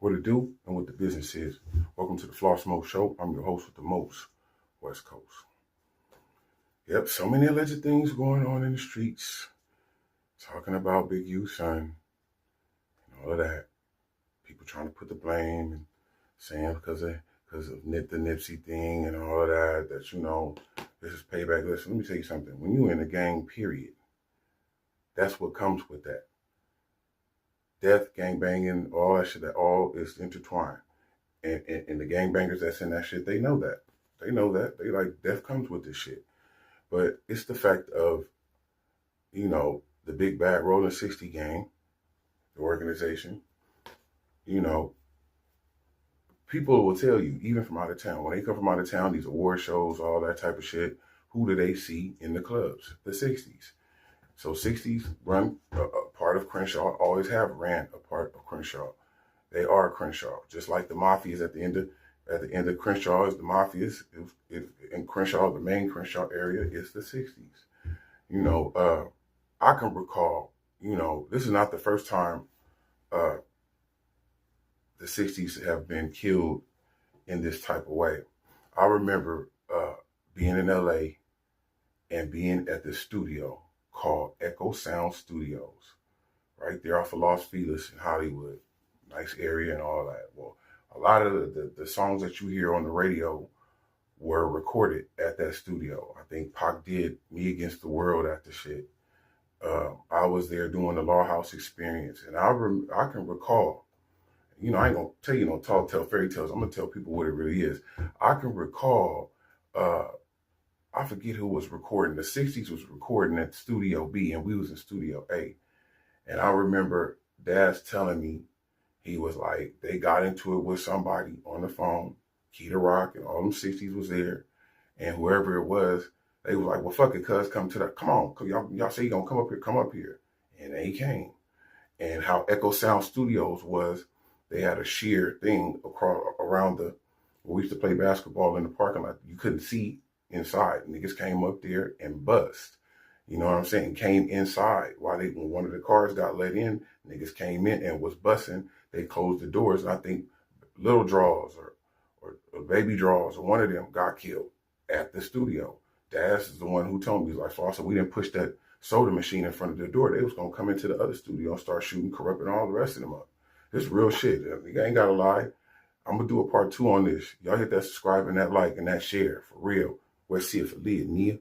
What it do and what the business is. Welcome to the Floss Smoke Show. I'm your host with the most, West Coast. Yep, so many alleged things going on in the streets. Talking about Big U, son, and all of that. People trying to put the blame and saying because of the Nipsey thing and all of that, this is payback. Listen, let me tell you something. When you're in a gang, period, that's what comes with that. Death, gang banging, all that shit, that all is intertwined. And the gangbangers that's in that shit, they know that. They know that. They like, death comes with this shit. But it's the fact of, the big bad Rolling 60 gang, the organization, people will tell you, even from out of town, when they come from out of town, these award shows, all that type of shit, who do they see in the clubs? The 60s. So 60s run a part of Crenshaw, always have ran a part of Crenshaw. They are Crenshaw, just like the Mafias at the end of Crenshaw is the Mafias. In Crenshaw, the main Crenshaw area is the 60s. I can recall, this is not the first time the 60s have been killed in this type of way. I remember being in LA and being at the studio called Echo Sound Studios, right there off of Los Feliz in Hollywood. Nice area and all that. Well, a lot of the songs that you hear on the radio were recorded at that studio. I think Pac did Me Against the World at the shit. I was there doing the Law House Experience, and I can recall, I ain't gonna tell you no tall tale fairy tales. I'm gonna tell people what it really is. I can recall, I forget who was recording. The 60s was recording at Studio B, and we was in Studio A. And I remember Dad's telling me, he was like, they got into it with somebody on the phone. Key to Rock and all them 60s was there. And whoever it was, they was like, well, fuck it, cuz, come on. Y'all say you gonna come up here. And they came. And how Echo Sound Studios was, they had a sheer thing around where we used to play basketball in the parking lot. You couldn't see inside. Niggas came up there and bust. You know what I'm saying? Came inside. When one of the cars got let in, niggas came in and was busting. They closed the doors. And I think Little Draws or Baby Draws or one of them got killed at the studio. Daz is the one who told me, he's like, Foster, we didn't push that soda machine in front of the door. They was going to come into the other studio and start shooting, corrupting all the rest of them up. This real shit. You ain't got to lie. I'm going to do a part 2 on this. Y'all hit that subscribe and that like and that share. For real. We'll see if it lead, Nia.